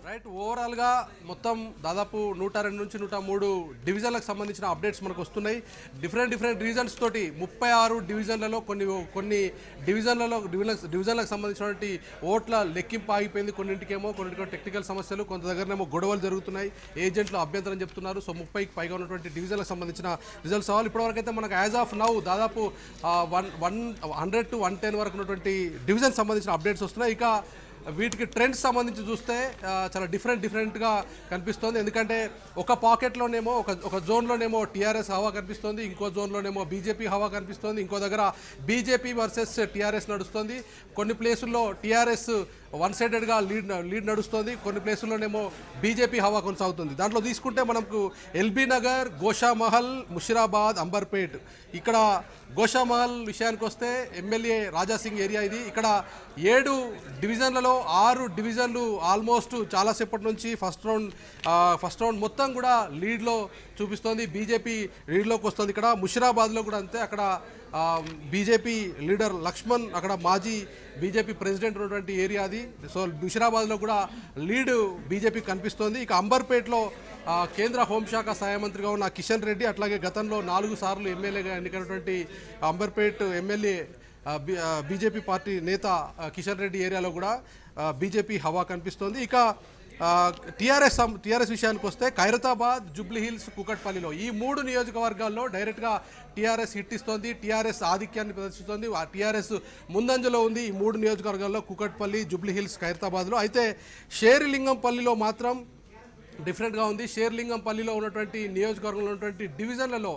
Right ఓవరాల్గా మొత్తం దాదాపు 102 నుంచి 103 డివిజన్లకు సంబంధించిన అప్డేట్స్ మనకు వస్తున్నాయి. డిఫరెంట్ రీజన్స్ తోటి 36 డివిజన్లలో కొన్ని డివిజన్లకు సంబంధించినటువంటి ఓట్ల లెక్కింపు ఆగిపోయింది. కొన్నింటికేమో టెక్నికల్ సమస్యలు, కొంత దగ్గరనేమో గొడవలు జరుగుతున్నాయి. ఏజెంట్లు అభ్యంతరం చెప్తున్నారు. సో 30కి పైగా ఉన్నటువంటి డివిజన్లకు సంబంధించిన రిజల్ట్స్ అవ్వాలి. ఇప్పటివరకు అయితే మనకు యాజ్ ఆఫ్ నౌ దాదాపు 100 to 110 వరకు ఉన్నటువంటి డివిజన్ సంబంధించిన అప్డేట్స్ వస్తున్నాయి. ఇక వీటికి ట్రెండ్స్ సంబంధించి చూస్తే చాలా డిఫరెంట్గా కనిపిస్తుంది. ఎందుకంటే ఒక పాకెట్లోనేమో ఒక జోన్లోనేమో టీఆర్ఎస్ హవా కనిపిస్తుంది, ఇంకో జోన్లోనేమో బీజేపీ హవా కనిపిస్తుంది, ఇంకో దగ్గర బీజేపీ వర్సెస్ టీఆర్ఎస్ నడుస్తుంది. కొన్ని ప్లేసుల్లో టీఆర్ఎస్ వన్ సైడెడ్గా లీడ్ నడుస్తుంది, కొన్ని ప్లేసుల్లోనేమో బీజేపీ హవా కొనసాగుతుంది. దాంట్లో తీసుకుంటే మనకు ఎల్బీ నగర్, గోషామహల్, ముషిరాబాద్, అంబర్పేట్. ఇక్కడ గోషామహల్ విషయానికి వస్తే ఎమ్మెల్యే రాజాసింగ్ ఏరియా ఇది. ఇక్కడ 7 డివిజన్లలో 6 డివిజన్లు ఆల్మోస్ట్ చాలాసేపటి నుంచి ఫస్ట్ రౌండ్ మొత్తం కూడా లీడ్లో చూపిస్తోంది. బీజేపీ లీడ్లోకి వస్తుంది. ఇక్కడ ముషిరాబాద్లో కూడా అంతే. అక్కడ బీజేపీ లీడర్ లక్ష్మణ్, అక్కడ మాజీ బీజేపీ ప్రెసిడెంట్ ఉన్నటువంటి ఏరియా అది. సో ముషిరాబాద్లో కూడా లీడ్ బీజేపీ కనిపిస్తోంది. ఇక అంబర్పేట్లో కేంద్ర హోంశాఖ సహాయ మంత్రిగా ఉన్న కిషన్ రెడ్డి, అట్లాగే గతంలో 4 సార్లు ఎమ్మెల్యేగా ఎన్నికైనటువంటి అంబర్పేట్ ఎమ్మెల్యే బీజేపీ పార్టీ నేత కిషన్ రెడ్డి ఏరియాలో కూడా బీజేపీ హవా కనిపిస్తోంది. ఇక టీఆర్ఎస్ విషయానికి వస్తే ఖైరతాబాద్, జూబ్లీ హిల్స్, కూకట్పల్లిలో ఈ 3 నియోజకవర్గాల్లో డైరెక్ట్గా టీఆర్ఎస్ హిట్ ఇస్తోంది. టీఆర్ఎస్ ఆధిక్యాన్ని ప్రదర్శిస్తోంది. టీఆర్ఎస్ ముందంజలో ఉంది ఈ 3 నియోజకవర్గాల్లో, కూకట్పల్లి, జూబ్లీ హిల్స్, ఖైరతాబాద్లో. అయితే షేర్లింగంపల్లిలో మాత్రం డిఫరెంట్గా ఉంది. షేర్లింగంపల్లిలో ఉన్నటువంటి నియోజకవర్గంలో ఉన్నటువంటి డివిజన్లలో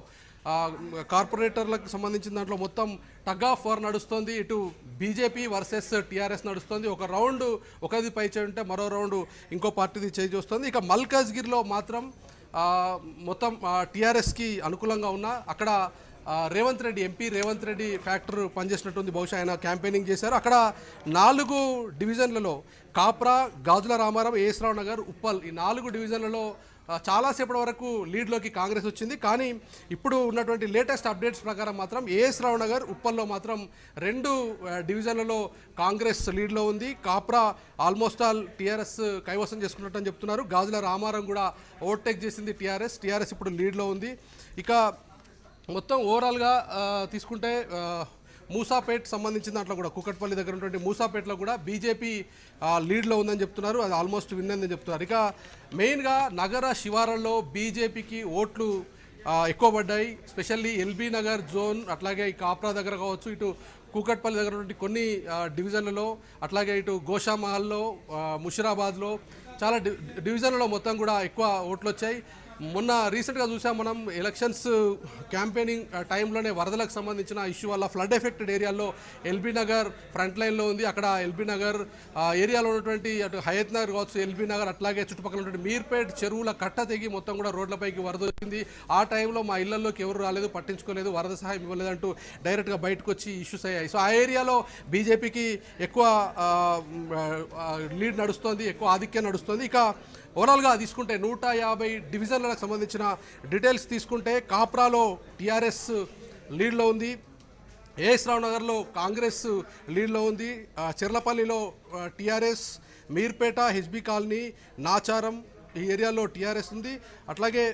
కార్పొరేటర్లకు సంబంధించిన దాంట్లో మొత్తం టగ్ ఆఫ్ వార్ నడుస్తుంది. ఇటు బీజేపీ వర్సెస్ టీఆర్ఎస్ నడుస్తుంది. ఒక రౌండ్ ఒకది పై చేయి ఉంటే మరో రౌండ్ ఇంకో పార్టీది చేయి చూస్తుంది. ఇక మల్కాజ్గిరిలో మాత్రం మొత్తం టీఆర్ఎస్కి అనుకూలంగా ఉన్న అక్కడ ఎంపీ రేవంత్ రెడ్డి ఫ్యాక్టర్ పనిచేసినట్టుంది. బహుశా ఆయన క్యాంపెయినింగ్ చేశారు. అక్కడ 4 డివిజన్లలో కాప్రా, గాజుల రామారం, ఏఎస్ రావు నగర్, ఉప్పల్ ఈ 4 డివిజన్లలో చాలాసేపటి వరకు లీడ్లోకి కాంగ్రెస్ వచ్చింది. కానీ ఇప్పుడు ఉన్నటువంటి లేటెస్ట్ అప్డేట్స్ ప్రకారం మాత్రం ఏఎస్ రావు నగర్, ఉప్పల్లో మాత్రం 2 డివిజన్లలో కాంగ్రెస్ లీడ్లో ఉంది. కాప్రా ఆల్మోస్ట్ ఆల్ టీఆర్ఎస్ కైవసం చేసుకున్నట్టు అని చెప్తున్నారు. గాజుల రామారం కూడా ఓవర్టేక్ చేసింది టీఆర్ఎస్ ఇప్పుడు లీడ్లో ఉంది. ఇక మొత్తం ఓవరాల్గా తీసుకుంటే మూసాపేట్ సంబంధించిన దాంట్లో కూడా కూకట్పల్లి దగ్గర ఉన్నటువంటి మూసాపేట్లో కూడా బీజేపీ లీడ్లో ఉందని చెప్తున్నారు. అది ఆల్మోస్ట్ విన్నదని చెప్తున్నారు. ఇక మెయిన్గా నగర శివారుల్లో బీజేపీకి ఓట్లు ఎక్కువ పడ్డాయి. స్పెషల్లీ ఎల్బీ నగర్ జోన్, అట్లాగే ఈ కాప్రా దగ్గర కావచ్చు, ఇటు కూకట్పల్లి దగ్గర ఉన్నటువంటి కొన్ని డివిజన్లలో, అట్లాగే ఇటు గోషామహల్లో, ముషిరాబాద్లో చాలా డివిజన్లలో మొత్తం కూడా ఎక్కువ ఓట్లు వచ్చాయి. మొన్న రీసెంట్గా చూసాం మనం ఎలక్షన్స్ క్యాంపెయినింగ్ టైంలోనే వరదలకు సంబంధించిన ఇష్యూ వల్ల ఫ్లడ్ ఎఫెక్టెడ్ ఏరియాల్లో ఎల్బీ నగర్ ఫ్రంట్ లైన్లో ఉంది. అక్కడ ఎల్బీ నగర్ ఏరియాలో ఉన్నటువంటి అటు హయత్ నగర్ కావచ్చు, ఎల్బీ నగర్, అట్లాగే చుట్టుపక్కల ఉన్నటువంటి మీర్పేట్ చెరువుల కట్ట తెగి మొత్తం కూడా రోడ్లపైకి వరద వచ్చింది. ఆ టైంలో మా ఇళ్లలోకి ఎవరు రాలేదు, పట్టించుకోలేదు, వరద సహాయం ఇవ్వలేదంటూ డైరెక్ట్గా బయటకు వచ్చి ఇష్యూస్ అయ్యాయి. సో ఆ ఏరియాలో బీజేపీకి ఎక్కువ లీడ్ నడుస్తోంది, ఎక్కువ ఆధిక్యం నడుస్తుంది. ఇక ఓవరాల్గా తీసుకుంటే 150 డివిజన్లకు సంబంధించిన డీటెయిల్స్ తీసుకుంటే కాప్రాలో టీఆర్ఎస్ లీడ్లో ఉంది, ఏఎస్ రావు నగర్లో కాంగ్రెస్ లీడ్లో ఉంది, చెర్లపల్లిలో టీఆర్ఎస్, మీర్పేట, హెచ్బీ కాలనీ, నాచారం ఈ ఏరియాలో టీఆర్ఎస్ ఉంది. అట్లాగే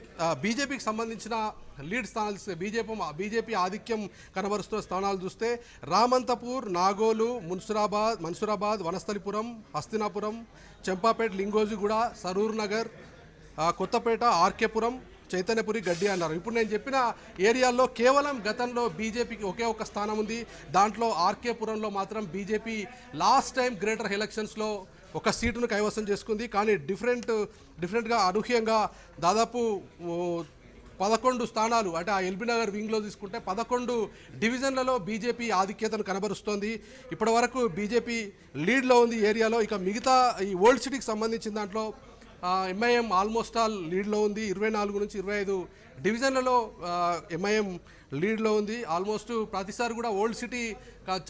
బీజేపీకి సంబంధించిన లీడ్ స్థానాలు బీజేపీ ఆధిక్యం కనబరుస్తున్న స్థానాలు చూస్తే రామంతపూర్, నాగోలు, మన్సూరాబాద్, వనస్థలిపురం, హస్తినాపురం, చెంపాపేట్, లింగోజిగూడ, సరూర్ నగర్, కొత్తపేట, ఆర్కేపురం, చైతన్యపురి, గడ్డి అన్నారు. ఇప్పుడు నేను చెప్పిన ఏరియాల్లో కేవలం గతంలో బీజేపీకి ఒకే ఒక స్థానం ఉంది. దాంట్లో ఆర్కేపురంలో మాత్రం బీజేపీ లాస్ట్ టైం గ్రేటర్ ఎలక్షన్స్లో ఒక సీటును కైవసం చేసుకుంది. కానీ డిఫరెంట్గా అనూహ్యంగా దాదాపు 11 స్థానాలు, అంటే ఆ ఎల్బీ నగర్ వింగ్లో తీసుకుంటే 11 డివిజన్లలో బీజేపీ ఆధిక్యతను కనబరుస్తోంది. ఇప్పటి వరకు బీజేపీ లీడ్లో ఉంది ఏరియాలో. ఇక మిగతా ఈ ఓల్డ్ సిటీకి సంబంధించిన దాంట్లో ఎంఐఎం ఆల్మోస్ట్ ఆల్ లీడ్లో ఉంది. 24 నుంచి 25 డివిజన్లలో ఎంఐఎం లీడ్లో ఉంది. ఆల్మోస్ట్ ప్రతిసారి కూడా ఓల్డ్ సిటీ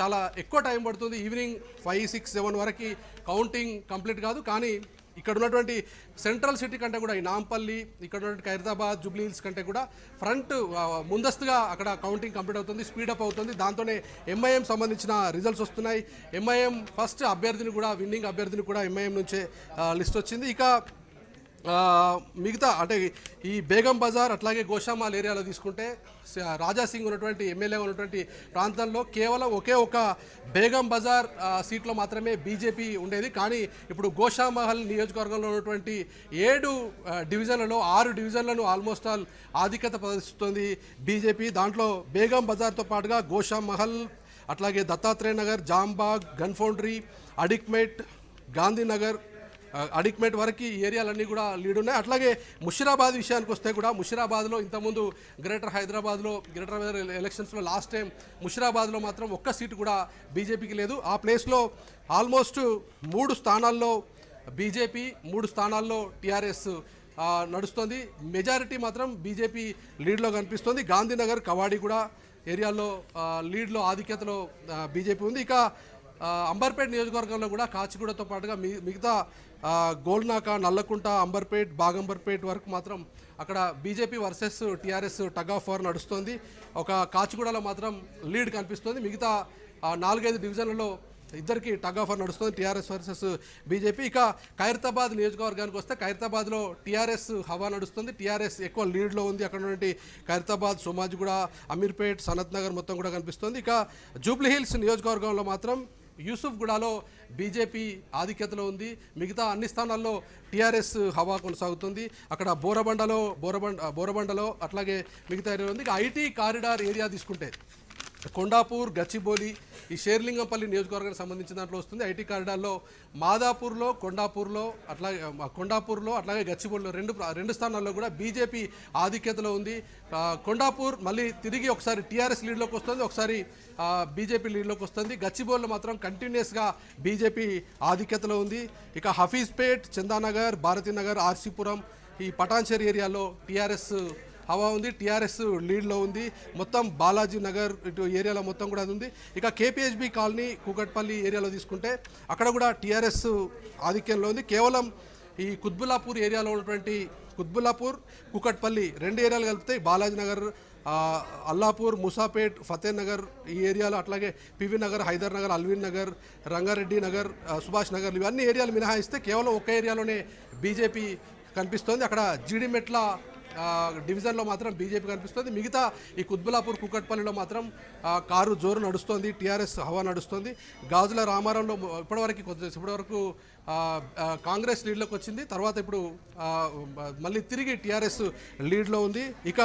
చాలా ఎక్కువ టైం పడుతుంది. ఈవినింగ్ 5, 6, 7 వరకు కౌంటింగ్ కంప్లీట్ కాదు. కానీ ఇక్కడ ఉన్నటువంటి సెంట్రల్ సిటీ కంటే కూడా ఈ నాంపల్లి, ఇక్కడ ఉన్నటువంటి ఖైరతాబాద్, జూబ్లీ హిల్స్ కంటే కూడా ఫ్రంట్ ముందస్తుగా అక్కడ కౌంటింగ్ కంప్లీట్ అవుతుంది, స్పీడప్ అవుతుంది. దాంతోనే ఎంఐఎం సంబంధించిన రిజల్ట్స్ వస్తున్నాయి. ఎంఐఎం ఫస్ట్ అభ్యర్థిని కూడా, విన్నింగ్ అభ్యర్థిని కూడా ఎంఐఎం నుంచే లిస్ట్ వచ్చింది. ఇక మిగతా అంటే ఈ బేగం బజార్ అట్లాగే గోషామాల్ ఏరియాలో తీసుకుంటే రాజాసింగ్ ఉన్నటువంటి ఎమ్మెల్యే ఉన్నటువంటి ప్రాంతంలో కేవలం ఒకే ఒక బేగం బజార్ సీట్లో మాత్రమే బీజేపీ ఉండేది. కానీ ఇప్పుడు గోషామహల్ నియోజకవర్గంలో ఉన్నటువంటి 7 డివిజన్లలో 6 డివిజన్లను ఆల్మోస్ట్ ఆల్ ఆధిక్యత ప్రదర్శిస్తుంది బీజేపీ. దాంట్లో బేగం బజార్తో పాటుగా గోషామహల్, అట్లాగే దత్తాత్రేయ నగర్, జాంబాగ్, గన్ ఫౌండరీ, అడిక్మెట్, గాంధీనగర్, అడిక్మెట్ వరకు ఈ ఏరియాలన్నీ కూడా లీడ్ ఉన్నాయి. అట్లాగే ముషిరాబాద్ విషయానికి వస్తే కూడా ముషిరాబాద్లో ఇంతకుముందు గ్రేటర్ హైదరాబాద్ ఎలక్షన్స్లో లాస్ట్ టైం ముషిరాబాద్లో మాత్రం ఒక్క సీటు కూడా బీజేపీకి లేదు. ఆ ప్లేస్లో ఆల్మోస్ట్ 3 స్థానాల్లో బీజేపీ, 3 స్థానాల్లో టీఆర్ఎస్ నడుస్తుంది. మెజారిటీ మాత్రం బీజేపీ లీడ్లో కనిపిస్తుంది. గాంధీనగర్, కవాడిగూడ ఏరియాలో లీడ్లో ఆధిక్యతలో బీజేపీ ఉంది. ఇక అంబర్పేట్ నియోజకవర్గంలో కూడా కాచిగూడతో పాటుగా మిగతా గోల్నాక, నల్లకుంట, అంబర్పేట్, బాగంబర్పేట్ వరకు మాత్రం అక్కడ BJP versus TRS tug of war నడుస్తుంది. ఒక కాచిగూడలో మాత్రం లీడ్ కనిపిస్తుంది. మిగతా 4-5 డివిజన్లలో ఇద్దరికి టగ్ ఆఫ్ వార్ నడుస్తుంది, టీఆర్ఎస్ వర్సెస్ బీజేపీ. ఇక ఖైరతాబాద్ నియోజకవర్గానికి వస్తే ఖైరతాబాద్లో టీఆర్ఎస్ హవా నడుస్తుంది. టీఆర్ఎస్ ఎక్కువ లీడ్లో ఉంది. అక్కడ నుండి ఖైరతాబాద్, సోమాజిగూడ, అమీర్పేట్, సనత్ నగర్ మొత్తం కూడా కనిపిస్తుంది. ఇక జూబ్లీ హిల్స్ నియోజకవర్గంలో మాత్రం యూసుఫ్గూడలో బీజేపీ ఆధిక్యతలో ఉంది. మిగతా అన్ని స్థానాల్లో టీఆర్ఎస్ హవా కొనసాగుతుంది. అక్కడ బోరబండలో అట్లాగే మిగతా ఏరియా ఉంది. ఇక ఐటీ కారిడార్ ఏరియా తీసుకుంటే కొండాపూర్, గచ్చిబౌలి, ఈ షేర్లింగంపల్లి నియోజకవర్గానికి సంబంధించిన దాంట్లో వస్తుంది. ఐటీ కారిడార్లో మాదాపూర్లో, కొండాపూర్లో అట్లాగే గచ్చిబౌలిలో రెండు స్థానాల్లో కూడా బీజేపీ ఆధిక్యతలో ఉంది. కొండాపూర్ మళ్ళీ తిరిగి ఒకసారి టీఆర్ఎస్ లీడ్లోకి వస్తుంది, ఒకసారి బీజేపీ లీడ్లోకి వస్తుంది. గచ్చిబౌలిలో మాత్రం కంటిన్యూస్గా బీజేపీ ఆధిక్యతలో ఉంది. ఇక హఫీజ్పేట్, చందానగర్, భారతీనగర్, ఆర్సీపురం, ఈ పటాన్చేరి ఏరియాలో టీఆర్ఎస్ హవా ఉంది. టీఆర్ఎస్ లీడ్లో ఉంది. మొత్తం బాలాజీ నగర్ ఇటు ఏరియాలో మొత్తం కూడా అది ఉంది. ఇక కేపీహెచ్బీ కాలనీ, కూకట్పల్లి ఏరియాలో తీసుకుంటే అక్కడ కూడా టీఆర్ఎస్ ఆధిక్యంలో ఉంది. కేవలం ఈ కుత్బుల్లాపూర్ ఏరియాలో ఉన్నటువంటి కుత్బుల్లాపూర్, కూకట్పల్లి 2 ఏరియాలు కలిపితే బాలాజీ నగర్, అల్లాపూర్, ముసాపేట్, ఫతేహ్ నగర్ ఈ ఏరియాలో, అట్లాగే పివి నగర్, హైదర్ నగర్, అల్విన్ నగర్, రంగారెడ్డి నగర్, సుభాష్ నగర్ ఇవన్నీ ఏరియాలు మినహాయిస్తే కేవలం ఒక ఏరియాలోనే బీజేపీ కనిపిస్తోంది. అక్కడ జీడిమెట్ల డివిజన్లో మాత్రం బీజేపీ కనిపిస్తుంది. మిగతా ఈ కుత్బుల్లాపూర్, కూకట్పల్లిలో మాత్రం కారు జోరు నడుస్తుంది, టీఆర్ఎస్ హవా నడుస్తుంది. గాజుల రామారంలో ఇప్పటివరకు కాంగ్రెస్ లీడ్లోకి వచ్చింది. తర్వాత ఇప్పుడు మళ్ళీ తిరిగి టీఆర్ఎస్ లీడ్లో ఉంది. ఇక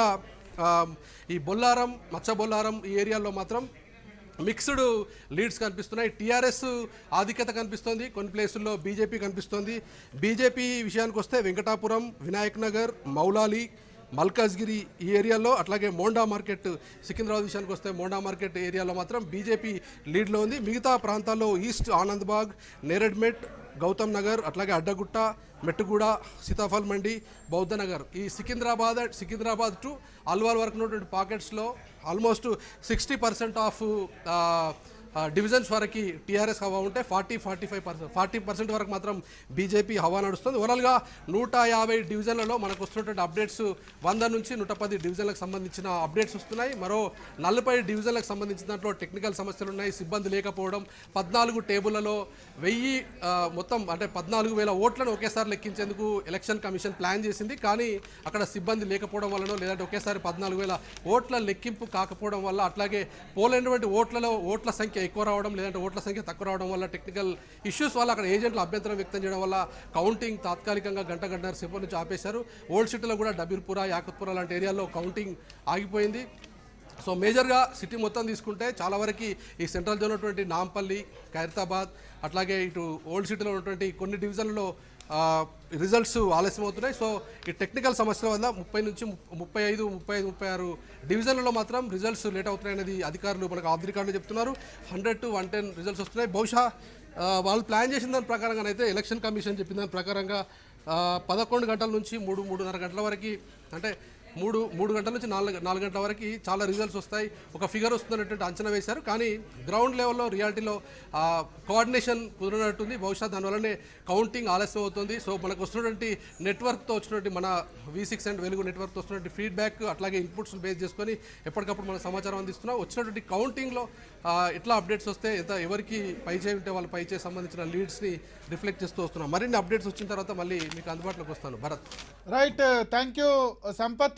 ఈ బొల్లారం, మచ్చబొల్లారం ఈ ఏరియాల్లో మాత్రం మిక్స్డ్ లీడ్స్ కనిపిస్తున్నాయి. టీఆర్ఎస్ ఆధిక్యత కనిపిస్తుంది, కొన్ని ప్లేసుల్లో బీజేపీ కనిపిస్తుంది. బీజేపీ విషయానికి వస్తే వెంకటాపురం, వినాయక్ నగర్, మౌలాలి, మల్కాజ్గిరి ఈ ఏరియాలో, అట్లాగే మోండా మార్కెట్, సికింద్రాబాద్ విషయానికి వస్తే మోండా మార్కెట్ ఏరియాలో మాత్రం బీజేపీ లీడ్లో ఉంది. మిగతా ప్రాంతాల్లో ఈస్ట్ ఆనంద్బాగ్, నేరెడ్మెట్, గౌతమ్ నగర్, అట్లాగే అడ్డగుట్ట, మెట్టుగూడ, సీతాఫల్ మండి, బౌద్ధ నగర్ ఈ సికింద్రాబాద్ టు అల్వాల్ వరకు ఉన్నటువంటి పాకెట్స్లో ఆల్మోస్ట్ 60% ఆఫ్ డివిజన్స్ వరకు టీఆర్ఎస్ హవా ఉంటే 40% వరకు మాత్రం బీజేపీ హవా నడుస్తుంది. ఓవరాల్గా 150 డివిజన్లలో మనకు వస్తున్నటువంటి అప్డేట్స్ 100 నుంచి 110 డివిజన్లకు సంబంధించిన అప్డేట్స్ వస్తున్నాయి. మరో 40 డివిజన్లకు సంబంధించిన దాంట్లో టెక్నికల్ సమస్యలు ఉన్నాయి, సిబ్బంది లేకపోవడం, 14 టేబుళ్లలో 1000 మొత్తం అంటే 14,000 ఓట్లను ఒకేసారి లెక్కించేందుకు ఎలక్షన్ కమిషన్ ప్లాన్ చేసింది. కానీ అక్కడ సిబ్బంది లేకపోవడం వల్లనో లేదంటే ఒకేసారి 14,000 ఓట్ల లెక్కింపు కాకపోవడం వల్ల, అట్లాగే పోలైనటువంటి ఓట్ల సంఖ్య ఎక్కువ రావడం లేదంటే ఓట్ల సంఖ్య తక్కువ రావడం వల్ల, టెక్నికల్ ఇష్యూస్ వల్ల అక్కడ ఏజెంట్లు అభ్యంతరం వ్యక్తం చేయడం వల్ల కౌంటింగ్ తాత్కాలికంగా గంటన్నర సేపు నుంచి ఆపేశారు. ఓల్డ్ సిటీలో కూడా డబీర్పుర, యాకత్పుర లాంటి ఏరియాలో కౌంటింగ్ ఆగిపోయింది. సో మేజర్గా సిటీ మొత్తం తీసుకుంటే చాలా వరకు ఈ సెంట్రల్ జోన్ ఉన్నటువంటి నాంపల్లి, ఖైరతాబాద్, అట్లాగే ఇటు ఓల్డ్ సిటీలో ఉన్నటువంటి కొన్ని డివిజన్లలో రిజల్ట్స్ ఆలస్యం అవుతున్నాయి. సో ఈ టెక్నికల్ సమస్యల వల్ల 30 నుంచి 35, 36 డివిజన్లలో మాత్రం రిజల్ట్స్ లేట్ అవుతున్నాయి అనేది అధికారులు మనకు ఆఫ్ ది రికార్డులో చెప్తున్నారు. 100 to 110 రిజల్ట్స్ వస్తున్నాయి. బహుశా వాళ్ళు ప్లాన్ చేసిన దాని ప్రకారంగానైతే ఎలక్షన్ కమిషన్ చెప్పిన దాని ప్రకారంగా 11 గంటల నుంచి 3-3:30 గంటల వరకు అంటే మూడు గంటల నుంచి 4 గంటల వరకు చాలా రిజల్ట్స్ వస్తాయి, ఒక ఫిగర్ వస్తుందనేటువంటి అంచనా వేశారు. కానీ గ్రౌండ్ లెవెల్లో రియాలిటీలో కోఆర్డినేషన్ కుదరనట్టుంది. బహుశా దానివల్లనే కౌంటింగ్ ఆలస్యం అవుతుంది. సో మనకు వస్తున్నటువంటి నెట్వర్క్తో వచ్చినటువంటి మన V6 అండ్ వెలుగు నెట్వర్క్తో వస్తున్నటువంటి ఫీడ్బ్యాక్ అట్లాగే ఇన్పుట్స్ బేస్ చేసుకొని ఎప్పటికప్పుడు మన సమాచారం అందిస్తున్నాం. వచ్చినటువంటి కౌంటింగ్లో ఎట్లా అప్డేట్స్ వస్తే ఎవరికి పైచే ఉంటే వాళ్ళ పైచే సంబంధించిన లీడ్స్ని రిఫ్లెక్ట్ చేస్తూ వస్తున్నాం. మరిన్ని అప్డేట్స్ వచ్చిన తర్వాత మళ్ళీ మీకు అందుబాటులోకి వస్తాను. Bharat. Right, thank you Sampath.